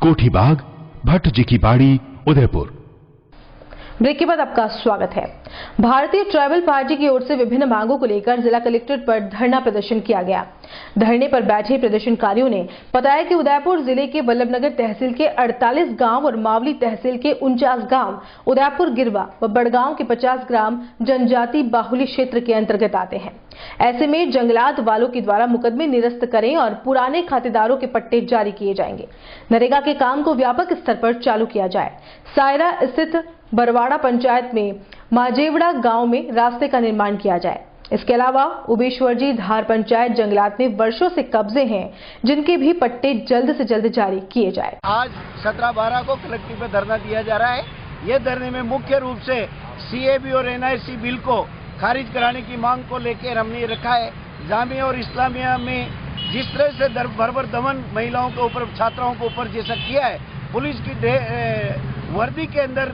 कोठी बाग, भट्ट जी की बाड़ी, उदयपुर। ब्रेक के बाद आपका स्वागत है। भारतीय ट्राइबल पार्टी की ओर से विभिन्न मांगों को लेकर जिला कलेक्ट्रेट पर धरना प्रदर्शन किया गया। धरने पर बैठे प्रदर्शनकारियों ने बताया कि उदयपुर जिले के वल्लभनगर तहसील के 48 गांव और मावली तहसील के 49 गांव, उदयपुर गिरवा व बड़गांव के 50 ग्राम जनजाति बाहुल्य क्षेत्र के अंतर्गत आते हैं। ऐसे में जंगलात वालों के द्वारा मुकदमे निरस्त करें और पुराने खातेदारों के पट्टे जारी किए जाएंगे। नरेगा के काम को व्यापक स्तर पर चालू किया जाए। सायरा स्थित बरवाड़ा पंचायत में माजेवड़ा गांव में रास्ते का निर्माण किया जाए। इसके अलावा उबेश्वरजी धार पंचायत जंगलात में वर्षों से कब्जे हैं, जिनके भी पट्टे जल्द से जल्द जारी किए जाए। आज 17/12 को कलेक्ट्रेट पे धरना दिया जा रहा है। ये धरने में मुख्य रूप से CAB और NIC बिल को खारिज कराने की मांग को लेकर हमने रखा है। जामिया और इस्लामिया में जिस तरह से बर्बर दमन महिलाओं के ऊपर, छात्राओं के ऊपर जैसा किया है, पुलिस की वर्दी के अंदर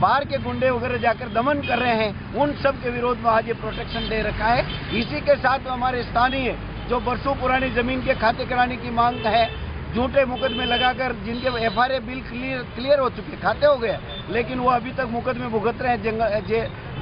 बाहर के गुंडे वगैरह जाकर दमन कर रहे हैं, उन सब के विरोध में आज ये प्रोटेक्शन डे रखा है। इसी के साथ हमारे स्थानीय जो बरसों पुरानी जमीन के खाते कराने की मांग है, झूठे मुकदमे लगाकर जिनके FRA बिल क्लियर हो चुके, खाते हो गए, लेकिन वो अभी तक मुकदमे भुगत रहे हैं,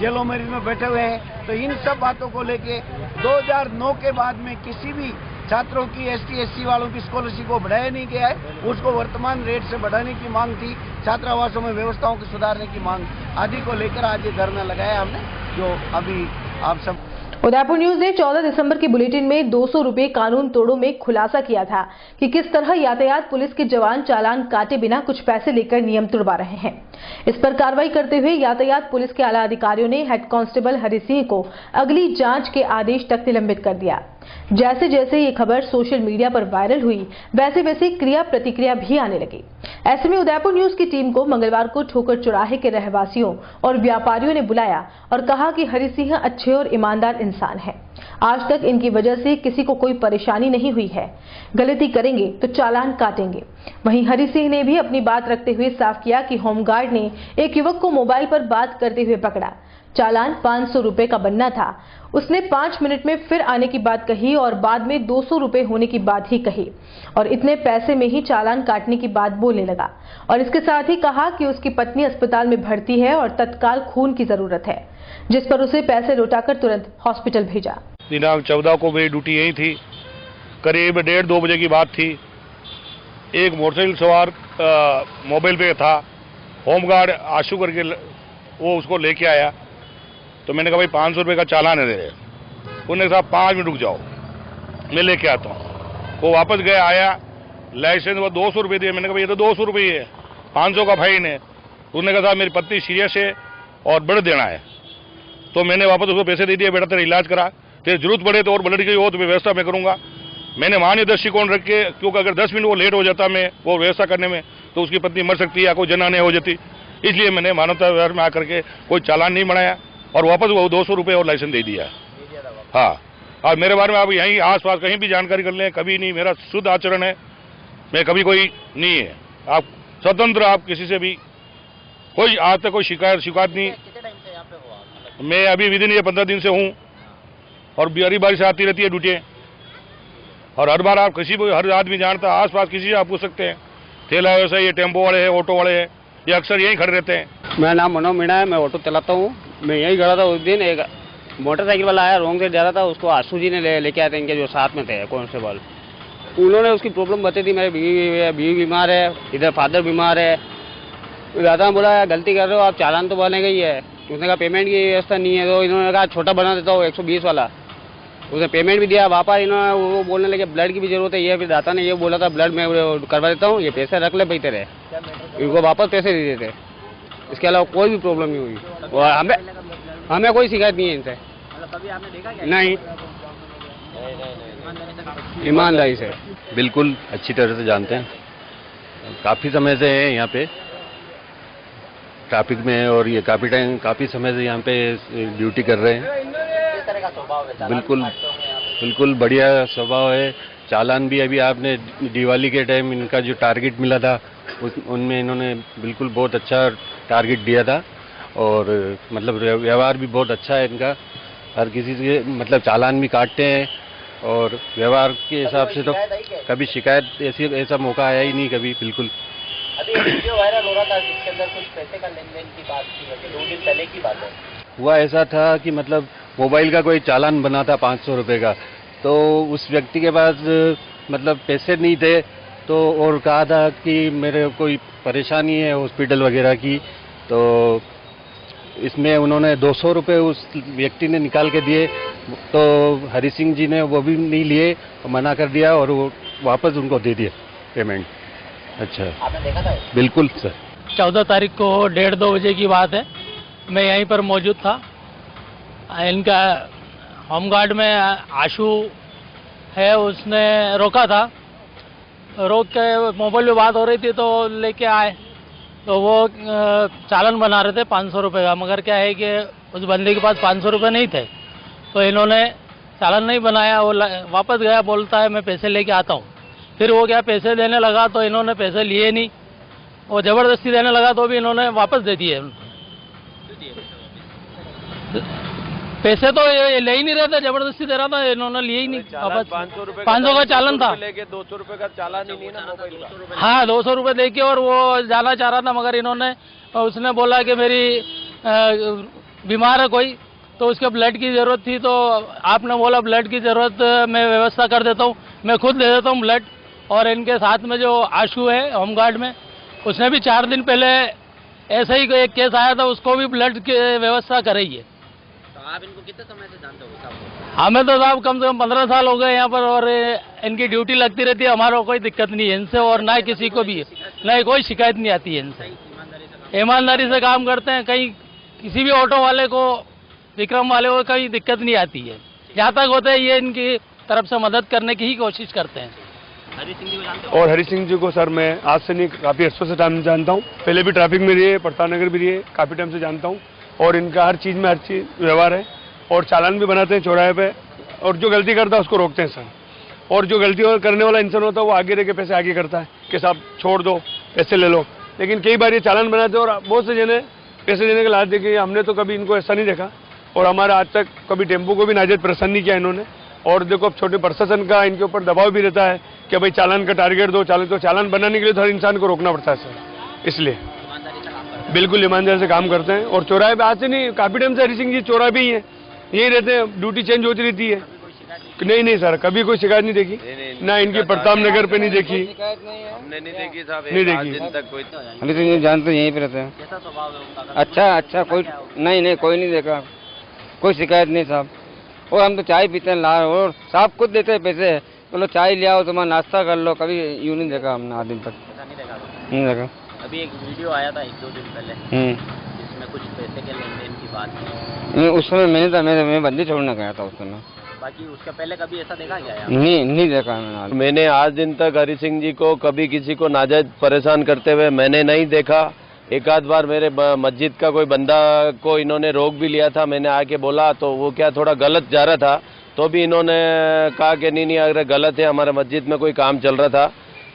जेलों में बैठे हुए हैं। तो इन सब बातों को लेके 2009 के बाद में किसी भी छात्रों की ST/SC वालों की स्कॉलरशिप को बढ़ाया नहीं गया है, उसको वर्तमान रेट से बढ़ाने की मांग थी। छात्रावासों में व्यवस्थाओं को सुधारने की मांग आदि को लेकर आज ये धरना लगाया हमने, जो अभी आप सब। उदयपुर न्यूज ने 14 दिसंबर की बुलेटिन में 200 रुपए कानून तोड़ों में खुलासा किया था कि किस तरह यातायात पुलिस के जवान चालान काटे बिना कुछ पैसे लेकर नियम तोड़वा रहे हैं। इस पर कार्रवाई करते हुए यातायात पुलिस के आला अधिकारियों ने हेड कांस्टेबल हरि सिंह को अगली जांच के आदेश तक निलंबित कर दिया। जैसे जैसे ये खबर सोशल मीडिया पर वायरल हुई, वैसे वैसे क्रिया प्रतिक्रिया भी आने लगी। ऐसे में उदयपुर न्यूज की टीम को मंगलवार को ठोकर चौराहे के रहवासियों और व्यापारियों ने बुलाया और कहा कि हरि सिंह अच्छे और ईमानदार इंसान हैं। आज तक इनकी वजह से किसी को कोई परेशानी नहीं हुई है। गलती करेंगे तो चालान काटेंगे। वहीं हरि सिंह ने भी अपनी बात रखते हुए साफ किया कि होमगार्ड ने एक युवक को मोबाइल पर बात करते हुए पकड़ा। चालान 500 रुपए का बनना था। उसने 5 मिनट में फिर आने की बात कही और बाद में 200 रुपए होने की बात ही कही और इतने पैसे में ही चालान काटने की बात बोलने लगा। और इसके साथ ही कहा कि उसकी पत्नी अस्पताल में भर्ती है और तत्काल खून की जरूरत है, जिस पर उसे पैसे लौटाकर तुरंत हॉस्पिटल भेजा। दिनांक 14 को मेरी ड्यूटी यही थी। करीब 1:30-2 बजे की बात थी। एक मोटरसाइकिल सवार मोबाइल पे था, होमगार्ड आशु करके वो उसको लेके आया। तो मैंने कहा भाई 500 रुपये का चालान है दे रहे। उन्होंने कहा 5 मिनट रुक जाओ, मैं लेके आता हूँ। वो वापस गया, आया, लाइसेंस वो 200 रुपये दिए। मैंने कहा भाई ये तो 200 रुपये है, 500 का फाइन है। उन्होंने कहा मेरी पत्नी सीरियस है और ब्लड देना है। तो मैंने वापस उसको पैसे दे दिए, बेटा तेरा इलाज करा, तेरी जरूरत पड़े तो और ब्लड की हो तो व्यवस्था मैं करूँगा। मैंने मान्य दृष्टिकोण रख के, क्योंकि अगर 10 मिनट वो लेट हो जाता मैं वो व्यवस्था करने में तो उसकी पत्नी मर सकती है या कोई जनहानि हो जाती, इसलिए मैंने मानवता व्यवहार में आकर के कोई चालान नहीं बनाया और वापस वो 200 रुपये और लाइसेंस दे दिया। हाँ, और मेरे बारे में आप यहीं आसपास कहीं भी जानकारी कर लें, कभी नहीं, मेरा शुद्ध आचरण है, मैं कभी कोई नहीं है। आप स्वतंत्र, आप किसी से भी कोई आज तक कोई शिकायत नहीं। मैं अभी विदिन ये 15 दिन से हूँ और बारी बारी से आती रहती है ड्यूटी। और हर बार आप किसी को, हर आदमी जानता, आसपास किसी से आप पूछ सकते हैं। ठेला व्यवसायी, ये टेम्पो वाले हैं, ऑटो वाले हैं, ये अक्सर यहीं खड़े रहते हैं। मेरा नाम मनोज मीणा है, मैं ऑटो चलाता हूँ। मैं यहीं खड़ा था उस दिन, एक मोटरसाइकिल वाला आया, रॉन्ग साइड जा रहा था, उसको आशु जी ने लेके आए थे, इनके जो साथ में थे कांस्टेबल। उन्होंने उसकी प्रॉब्लम बताई थी, मेरी बीवी बीमार है, इधर फादर बीमार है। दादा बोला गलती कर रहे हो आप, चालान तो बनेगा ही है। उसने कहा पेमेंट की व्यवस्था नहीं है, तो इन्होंने कहा छोटा बना देता हूँ 120 वाला। उसने पेमेंट भी दिया, वापस इन्होंने वो बोलने लगे ब्लड की भी जरूरत है। ये फिर दाता ने ये बोला था ब्लड में करवा देता हूँ, ये पैसे रख ले भाई तेरे, इनको वापस पैसे दे देते। इसके अलावा कोई भी प्रॉब्लम नहीं हुई और हमें कोई शिकायत नहीं है इनसे। कभी आपने देखा क्या? नहीं, ईमानदारी से। बिल्कुल अच्छी तरह से जानते हैं, काफ़ी समय से है यहाँ पे ट्रैफिक में, और ये काफ़ी समय से यहाँ पे ड्यूटी कर रहे हैं। किस तरह का स्वभाव है? बिल्कुल बढ़िया स्वभाव है। चालान भी अभी आपने दिवाली के टाइम इनका जो टारगेट मिला था उनमें इन्होंने बिल्कुल बहुत अच्छा टारगेट दिया था, और मतलब व्यवहार भी बहुत अच्छा है इनका। हर किसी से मतलब चालान भी काटते हैं, और व्यवहार के हिसाब से तो कभी शिकायत ऐसा मौका आया ही नहीं कभी। बिल्कुल अभी एक वीडियो वायरल हो रहा था जिसके अंदर कुछ पैसे का लेन देन की बात थी, 2 दिन पहले की बात है। हुआ ऐसा था कि मतलब मोबाइल का कोई चालान बना था 500 रुपये का, तो उस व्यक्ति के पास मतलब पैसे नहीं थे, तो और कहा था कि मेरे कोई परेशानी है हॉस्पिटल वगैरह की, तो इसमें उन्होंने 200 रुपये उस व्यक्ति ने निकाल के दिए, तो हरि सिंह जी ने वो भी नहीं लिए, मना कर दिया और वो वापस उनको दे दिया पेमेंट। अच्छा, आपने देखा था? बिल्कुल सर। 14 तारीख को 1:30-2 बजे की बात है, मैं यहीं पर मौजूद था। इनका होमगार्ड में आशु है, उसने रोका था, रोक के मोबाइल पे बात हो रही थी तो लेके आए, तो वो चालान बना रहे थे 500 रुपये का, मगर क्या है कि उस बंदे के पास 500 रुपये नहीं थे, तो इन्होंने चालान नहीं बनाया। वो वापस गया, बोलता है मैं पैसे लेके आता हूँ। फिर वो क्या पैसे देने लगा तो इन्होंने पैसे लिए नहीं, वो ज़बरदस्ती देने लगा तो भी इन्होंने वापस दे दिए। पैसे तो ये ले ही नहीं रहे थे, जबरदस्ती दे रहा था, इन्होंने लिए ही नहीं वापस। 500 का चालान था, लेके 200 रुपए का चालान ही नहीं ना मोबाइल का। हाँ 200 रुपये देके, और वो जाना चाह रहा था, मगर इन्होंने उसने बोला कि मेरी बीमार है कोई, तो उसके ब्लड की ज़रूरत थी, तो आपने बोला ब्लड की ज़रूरत मैं व्यवस्था कर देता हूँ, मैं खुद दे देता हूँ ब्लड। और इनके साथ में जो आशु है होमगार्ड में, उसने भी 4 दिन पहले ऐसा ही एक केस आया था, उसको भी ब्लड की व्यवस्था कराई है। तो आप इनको कितने समय से जानते हो साहब? हमें तो साहब कम से कम 15 साल हो गए यहाँ पर, और इनकी ड्यूटी लगती रहती है, हमारा कोई दिक्कत नहीं है इनसे, और ना किसी को भी नहीं कोई शिकायत नहीं आती है इनसे। ईमानदारी से काम करते हैं, कहीं किसी भी ऑटो वाले को, विक्रम वाले को कहीं दिक्कत नहीं आती है। जहाँ तक होता है ये इनकी तरफ से मदद करने की ही कोशिश करते हैं। और हरि सिंह जी को सर मैं आज से नहीं काफ़ी अर्सों से टाइम जानता हूँ, पहले भी ट्रैफिक में रही है, प्रताप नगर भी रही है, काफ़ी टाइम से जानता हूँ, और इनका हर चीज़ में हर चीज़ व्यवहार है, और चालान भी बनाते हैं चौराहे पे, और जो गलती करता है उसको रोकते हैं सर। और जो गलती और करने वाला इंसान होता है वो आगे रह के पैसे आगे करता है कि साहब छोड़ दो, पैसे ले लो, लेकिन कई बार ये चालान बनाते हैं और बहुत से जने पैसे देने के लायक देखे। हमने तो कभी इनको ऐसा नहीं देखा, और हमारा आज तक कभी टेम्पो को भी नाजायज परेशान नहीं किया इन्होंने। और देखो अब छोटे प्रशासन का इनके ऊपर दबाव भी रहता है कि भाई चालान का टारगेट दो, चालान बनाने के लिए तो हर इंसान को रोकना पड़ता है सर, इसलिए बिल्कुल ईमानदारी से काम करते हैं। और चौराहे पे आज से नहीं, काफी टाइम से हरि सिंह जी चौराहे पे ही है, यही रहते हैं, ड्यूटी चेंज होती रहती है। नहीं सर, कभी कोई शिकायत नहीं देखी, ना इनकी प्रताप नगर पे नहीं देखी, हमने नहीं देखी साहब, नहीं देखी। दिन तक कोई हरि सिंह जी जानते यहीं पे रहते हैं। कैसा स्वभाव है उनका? अच्छा, कोई नहीं कोई नहीं देखा, कोई शिकायत नहीं साहब। और हम तो चाय पीते हैं ला, और साहब खुद देते हैं पैसे, चलो चाय ले आओ, तुम्हारा नाश्ता कर लो, कभी यूँ नहीं देखा हमने आज दिन तक, नहीं देखा। अभी एक वीडियो आया था 1-2 दिन पहले, जिसमें कुछ पैसे के लेन देन की बात नहीं, उस समय मैंने था, मैं बंदी छोड़ने गया था उस समय। बाकी उसका पहले कभी ऐसा देखा क्या है? नहीं देखा मैंने आज दिन तक हरि सिंह जी को कभी किसी को नाजायज परेशान करते हुए मैंने नहीं देखा। एक आध बार मेरे मस्जिद का कोई बंदा को इन्होंने रोक भी लिया था, मैंने आके बोला तो वो क्या थोड़ा गलत जा रहा था, तो भी इन्होंने कहा कि नहीं अगर गलत है, हमारे मस्जिद में कोई काम चल रहा था।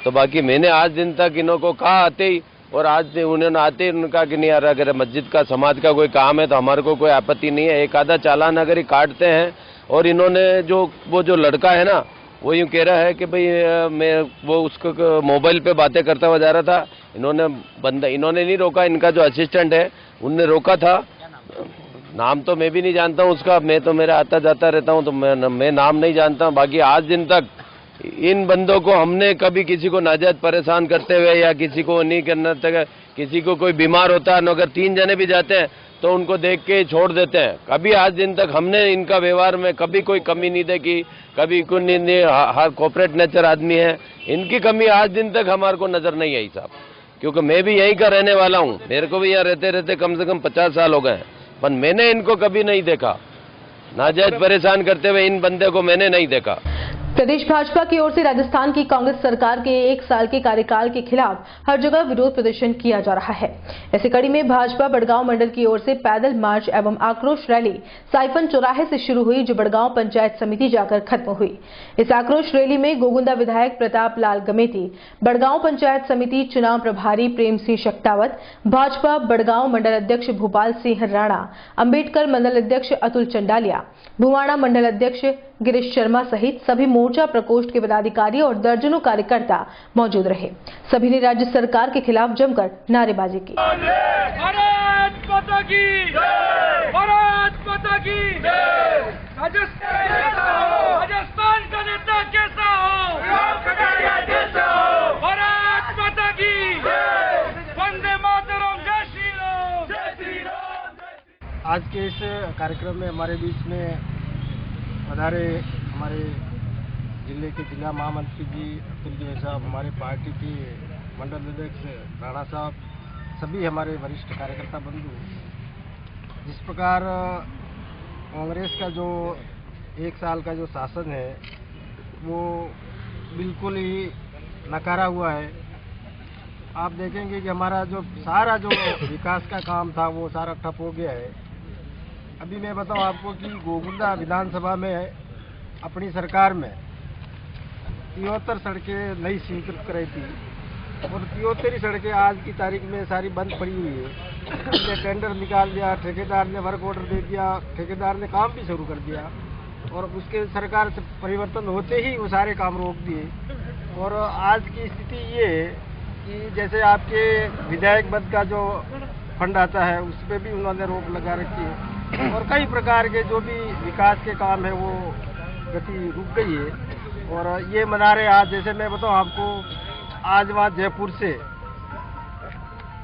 तो बाकी मैंने आज दिन तक इन्हों को कहा आते ही, और आज उन्होंने आते ही उन्होंने कहा कि नहीं यार अगर मस्जिद का समाज का कोई काम है तो हमारे को कोई आपत्ति नहीं है। एक आधा चालान अगर ही काटते हैं, और इन्होंने वो जो लड़का है ना, वो यूँ कह रहा है कि भाई मैं वो उसको मोबाइल पे बातें करता हुआ जा रहा था, इन्होंने नहीं रोका, इनका जो असिस्टेंट है उनने रोका था, नाम तो मैं भी नहीं जानता हूँ उसका, मैं तो मेरा आता जाता रहता हूँ, तो मैं नाम नहीं जानता हूँ। बाकी आज दिन तक इन बंदों को हमने कभी किसी को नाजायज परेशान करते हुए या किसी को नहीं करना तक, किसी को कोई बीमार होता है अगर 3 जने भी जाते हैं तो उनको देख के छोड़ देते हैं। कभी आज दिन तक हमने इनका व्यवहार में कभी कोई कमी नहीं देखी, कभी कोई नहीं, हर कॉर्पोरेट नेचर आदमी है, इनकी कमी आज दिन तक हमारे को नजर नहीं आई साहब। क्योंकि मैं भी यहीं का रहने वाला हूँ, मेरे को भी यहाँ रहते रहते कम से कम 50 साल हो गए, पर मैंने इनको कभी नहीं देखा, नाजायज परेशान करते हुए इन बंदे को मैंने नहीं देखा। प्रदेश भाजपा की ओर से राजस्थान की कांग्रेस सरकार के 1 साल के कार्यकाल के खिलाफ हर जगह विरोध प्रदर्शन किया जा रहा है। इसी कड़ी में भाजपा बड़गांव मंडल की ओर से पैदल मार्च एवं आक्रोश रैली साइफन चौराहे से शुरू हुई, जो बड़गांव पंचायत समिति जाकर खत्म हुई। इस आक्रोश रैली में गोगुंदा विधायक प्रताप लाल गमेती, बड़गांव पंचायत समिति चुनाव प्रभारी प्रेम सिंह शक्तावत, भाजपा बड़गांव मंडल अध्यक्ष भूपाल सिंह राणा, अंबेडकर मंडल अध्यक्ष अतुल चंडालिया, भुवाणा मंडल अध्यक्ष गिरीश शर्मा सहित सभी मोर्चा प्रकोष्ठ के पदाधिकारी और दर्जनों कार्यकर्ता मौजूद रहे। सभी ने राज्य सरकार के खिलाफ जमकर नारेबाजी की। भारत माता की जय, भारत माता की जय। राजस्थान का नेता कैसा हो, कैसा हो, भारत माता की जय, वंदे मातरम, जय श्री राम, जय श्री राम। आज के इस कार्यक्रम में हमारे बीच में पधारे हमारे जिले के जिला महामंत्री जी अतुल जी साहब, हमारे पार्टी के मंडल अध्यक्ष राणा साहब, सभी हमारे वरिष्ठ कार्यकर्ता बंधु। जिस प्रकार कांग्रेस का जो 1 साल का जो शासन है वो बिल्कुल ही नकारा हुआ है। आप देखेंगे कि हमारा जो सारा जो विकास का काम था वो सारा ठप हो गया है। अभी मैं बताऊं आपको कि गोगुंदा विधानसभा में अपनी सरकार में 73 सड़कें नई स्वीकृत कराई थी और 73 सड़कें आज की तारीख में सारी बंद पड़ी हुई है। हमने टेंडर निकाल दिया, ठेकेदार ने वर्क ऑर्डर दे दिया, ठेकेदार ने काम भी शुरू कर दिया और उसके सरकार से परिवर्तन होते ही वो सारे काम रोक दिए। और आज की स्थिति ये है कि जैसे आपके विधायक पद का जो फंड आता है उस पर भी उन्होंने रोक लगा रखी है और कई प्रकार के जो भी विकास के काम है वो गति रुक गई है। और ये मना रहे आज, जैसे मैं बताऊँ आपको, आज वहाँ जयपुर से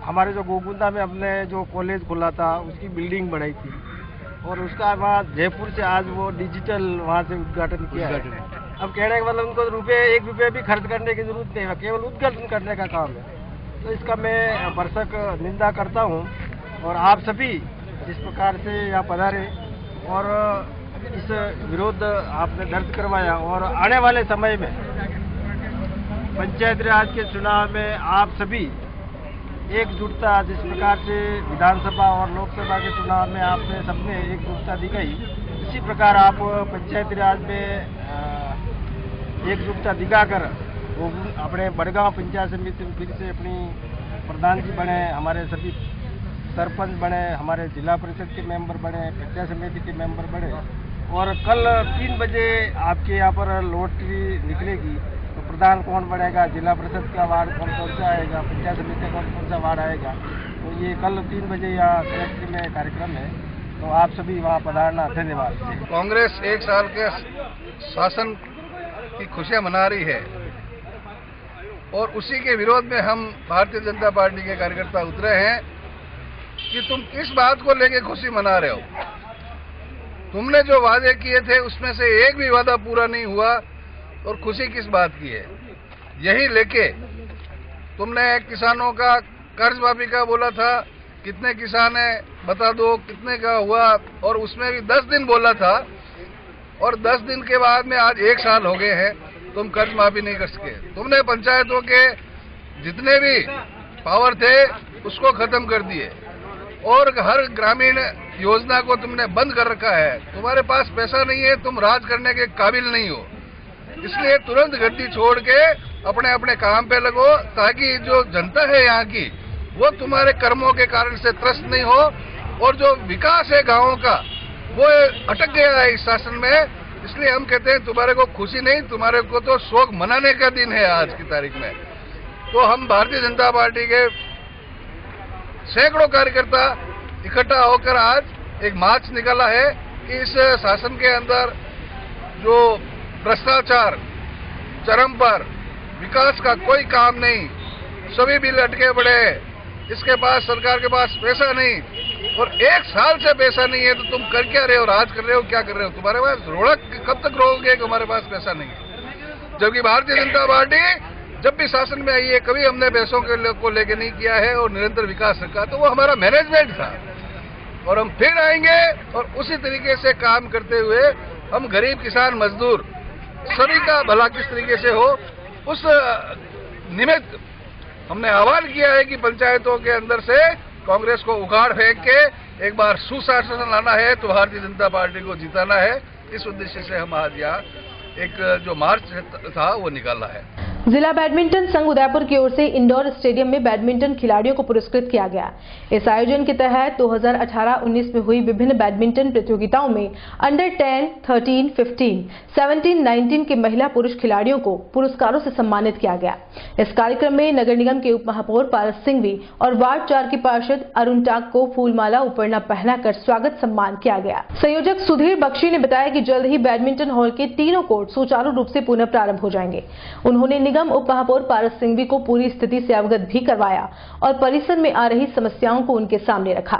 हमारे जो गोगुंदा में हमने जो कॉलेज खोला था उसकी बिल्डिंग बनाई थी और उसका वहाँ जयपुर से आज वो डिजिटल वहाँ से उद्घाटन किया है। अब कहने का मतलब उनको 1 रुपये भी खर्च करने की जरूरत नहीं है, केवल उद्घाटन करने का काम है। तो इसका मैं भरसक निंदा करता हूँ और आप सभी जिस प्रकार से यहाँ पधारे और इस विरोध आपने दर्ज करवाया और आने वाले समय में पंचायत राज के चुनाव में आप सभी एकजुटता, जिस प्रकार से विधानसभा और लोकसभा के चुनाव में आपने सबने एकजुटता दिखाई, इसी प्रकार आप पंचायत राज में एकजुटता दिखाकर वो अपने बड़गांव पंचायत समिति में फिर से अपनी प्रधान जी बने, हमारे सभी सरपंच बने, हमारे जिला परिषद के मेंबर बने, पंचायत समिति के मेंबर बने और कल 3 बजे आपके यहाँ पर लॉटरी निकलेगी तो प्रधान कौन बनेगा, जिला परिषद का वार्ड कौन सा आएगा, पंचायत समिति का कौन सा वार्ड आएगा। तो ये कल 3 बजे यहाँ कलेक्ट्री में कार्यक्रम है, तो आप सभी वहाँ पधारना। धन्यवाद। कांग्रेस 1 साल के शासन की खुशियाँ मना रही है और उसी के विरोध में हम भारतीय जनता पार्टी के कार्यकर्ता उतरे हैं कि तुम किस बात को लेके खुशी मना रहे हो। तुमने जो वादे किए थे उसमें से एक भी वादा पूरा नहीं हुआ और खुशी किस बात की है। यही लेके तुमने किसानों का कर्ज माफी का बोला था, कितने किसान है बता दो, कितने का हुआ, और उसमें भी 10 दिन बोला था और 10 दिन के बाद में आज 1 साल हो गए हैं, तुम कर्ज माफी नहीं कर सके। तुमने पंचायतों के जितने भी पावर थे उसको खत्म कर दिए और हर ग्रामीण योजना को तुमने बंद कर रखा है। तुम्हारे पास पैसा नहीं है, तुम राज करने के काबिल नहीं हो, इसलिए तुरंत गद्दी छोड़ के अपने अपने काम पे लगो ताकि जो जनता है यहाँ की वो तुम्हारे कर्मों के कारण से त्रस्त नहीं हो और जो विकास है गांवों का वो अटक गया है इस शासन में। इसलिए हम कहते हैं तुम्हारे को खुशी नहीं, तुम्हारे को तो शोक मनाने का दिन है आज की तारीख में। तो हम भारतीय जनता पार्टी के सैकड़ों कार्यकर्ता इकट्ठा होकर आज एक मार्च निकाला है कि इस शासन के अंदर जो भ्रष्टाचार चरम पर, विकास का कोई काम नहीं, सभी बिल अटके पड़े, इसके पास सरकार के पास पैसा नहीं और 1 साल से पैसा नहीं है तो तुम कर क्या रहे हो, राज कर रहे हो, क्या कर रहे हो, तुम्हारे पास रोड़क कब तक रोगे कि हमारे पास पैसा नहीं है। जबकि भारतीय जनता पार्टी जब भी शासन में आई है कभी हमने पैसों को लेके नहीं किया है और निरंतर विकास रखा, तो वो हमारा मैनेजमेंट था और हम फिर आएंगे और उसी तरीके से काम करते हुए हम गरीब किसान मजदूर सभी का भला किस तरीके से हो उस निमित्त हमने आह्वान किया है कि पंचायतों के अंदर से कांग्रेस को उखाड़ फेंक के एक बार सुशासन लाना है तो भारतीय जनता पार्टी को जिताना है। इस उद्देश्य से हम आज यहाँ एक जो मार्च था वो निकाला है। जिला बैडमिंटन संघ उदयपुर की ओर से इंडोर स्टेडियम में बैडमिंटन खिलाड़ियों को पुरस्कृत किया गया। इस आयोजन के तहत 2018-19 में हुई विभिन्न बैडमिंटन प्रतियोगिताओं में अंडर 10, 13, 15, 17, 19 के महिला पुरुष खिलाड़ियों को पुरस्कारों से सम्मानित किया गया। इस कार्यक्रम में नगर निगम के उप महापौर पारस सिंघवी और वार्ड 4 के पार्षद अरुण टाक को फूलमाला उपरना पहनाकर स्वागत सम्मान किया गया। संयोजक सुधीर बख्शी ने बताया कि जल्द ही बैडमिंटन हॉल के तीनों कोर्ट सुचारू रूप से पुनः प्रारंभ हो जाएंगे। उन्होंने निगम उप महापौर पारस सिंघवी को पूरी स्थिति से अवगत भी करवाया और परिसर में आ रही समस्याओं को उनके सामने रखा।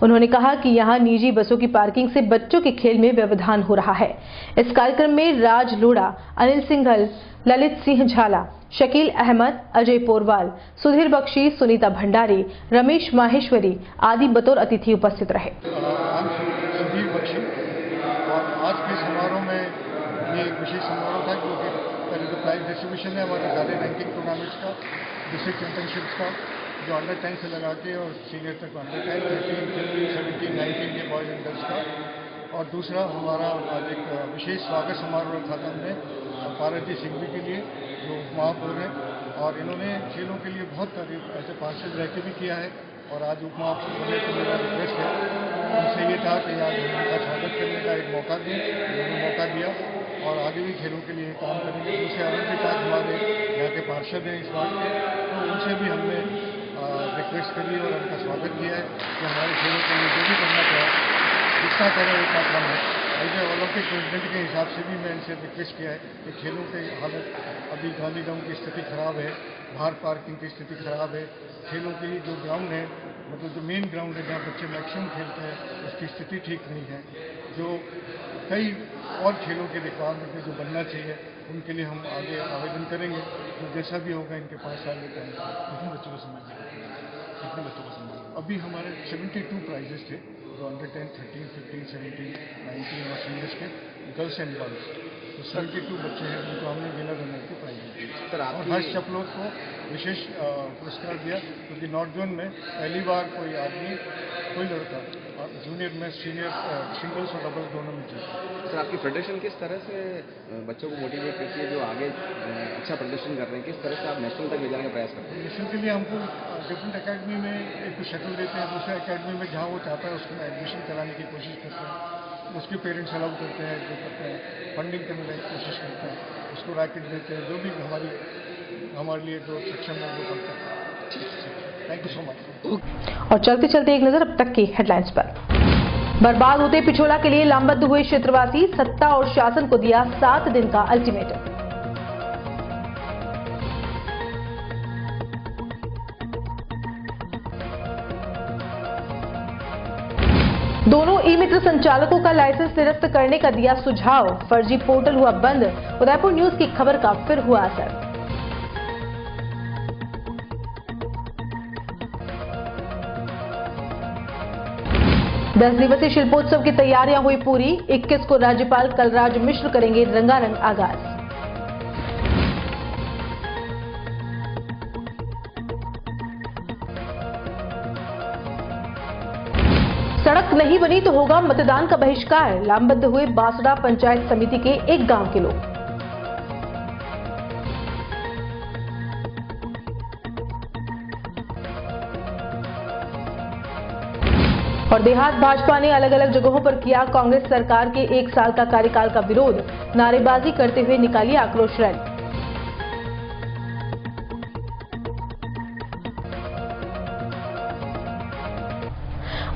उन्होंने कहा कि यहां निजी बसों की पार्किंग से बच्चों के खेल में व्यवधान हो रहा है। इस कार्यक्रम में राज लोढ़ा, अनिल सिंघल, ललित सिंह झाला, शकील अहमद, अजय पोरवाल, सुधीर बख्शी, सुनीता भंडारी, रमेश माहेश्वरी आदि बतौर अतिथि उपस्थित रहे। सुधीर बख्शी और आज के समारोह में ये एक विशेष समारोह था क्योंकि पहले तो प्राइज डिस्ट्रीब्यूशन है हमारे सारे रैंकिंग टूर्नामेंट्स का, डिस्ट्रिक्ट चैंपियनशिप्स का जो अंडर 10 से लगा के और सीनियर तक अंडर 10, 13, 15, 17, 19 के बॉयज एंड गर्ल्स का। और दूसरा हमारा आज एक विशेष स्वागत समारोह रखा था हमने पारस जी सिंघवी के लिए जो महापौर हैं और इन्होंने खेलों के लिए बहुत ऐसे पार्षद रह के भी किया है और आज उप महापौर बने तो मेरा रिक्वेस्ट है उनसे ये था कि आज उनका स्वागत करने का एक मौका दें, उन्होंने मौका दिया और आगे भी खेलों के लिए काम करेंगे। दूसरे अरुण जी टाक हमारे यहाँ के पार्षद हैं इस बात के, तो उनसे भी हमने रिक्वेस्ट करी और उनका स्वागत किया है कि हमारे खेलों के लिए जो भी करना चाहे जितना करें उतना कम है। एज ए ओलंपिक प्रेसिडेंट के हिसाब से भी मैं इनसे रिक्वेस्ट किया है कि खेलों की हालत अभी गांधीधाम की स्थिति खराब है, बाहर पार्किंग की स्थिति खराब है, खेलों के लिए जो ग्राउंड है मतलब जो मेन ग्राउंड है जहाँ बच्चे मैक्सिमम खेलते हैं उसकी स्थिति ठीक नहीं है। जो कई और खेलों के रिक्वायरमेंट में जो बनना चाहिए उनके लिए हम आगे आवेदन करेंगे। तो जैसा भी होगा इनके 5 साल के टाइम कितने बच्चों को सम्मान अभी हमारे 72 प्राइजेस थे जो अंडर 10, 13, 15, 17, 19 और सीनियर्स के गर्ल्स एंड बॉयज, तो 72 बच्चे हैं जिनको हमने विनर विनर के प्राइज दिए और हर्ष चपलोत को विशेष पुरस्कार दिया क्योंकि नॉर्थ जोन में पहली बार कोई आदमी कोई लड़का जूनियर में सीनियर सिंगल्स और डबल्स दोनों में जीता। सर आपकी फेडरेशन किस तरह से बच्चों को मोटिवेट करती है जो आगे अच्छा प्रदर्शन कर रहे हैं, किस तरह से आप नेशनल तक ले जाने का प्रयास करते हैं? नेशनल के लिए हमको डिफरेंट अकेडमी में एक शटल देते हैं, दूसरे अकेडमी में जहाँ वो चाहता है उसको एडमिशन कराने की कोशिश करते हैं, उसके पेरेंट्स अलाउ करते हैं, जो करते हैं फंडिंग करने की कोशिश करते हैं, उसको रैकेट देते हैं, जो भी हमारे लिए जो सक्षम है वो करते हैं। Thank you so much. और चलते चलते एक नजर अब तक की हेडलाइंस पर। बर्बाद होते पिछोला के लिए लामबद्ध हुए क्षेत्रवासी, सत्ता और शासन को दिया 7 दिन का अल्टीमेटम। दोनों ई मित्र संचालकों का लाइसेंस निरस्त करने का दिया सुझाव, फर्जी पोर्टल हुआ बंद। उदयपुर न्यूज की खबर का फिर हुआ असर। दस दिवसीय शिल्पोत्सव की तैयारियां हुई पूरी, 21 को राज्यपाल कलराज मिश्र करेंगे रंगारंग आगाज। सड़क नहीं बनी तो होगा मतदान का बहिष्कार, लामबद्ध हुए बासड़ा पंचायत समिति के एक गांव के लोग। और देहात भाजपा ने अलग अलग जगहों पर किया कांग्रेस सरकार के 1 साल का कार्यकाल का विरोध, नारेबाजी करते हुए निकाली आक्रोश रैली।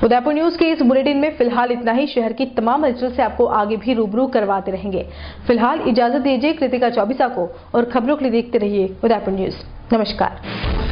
उदयपुर न्यूज के इस बुलेटिन में फिलहाल इतना ही। शहर की तमाम हलचल से आपको आगे भी रूबरू करवाते रहेंगे। फिलहाल इजाजत दीजिए कृतिका चौबीसा को और खबरों के लिए देखते रहिए उदयपुर न्यूज। नमस्कार।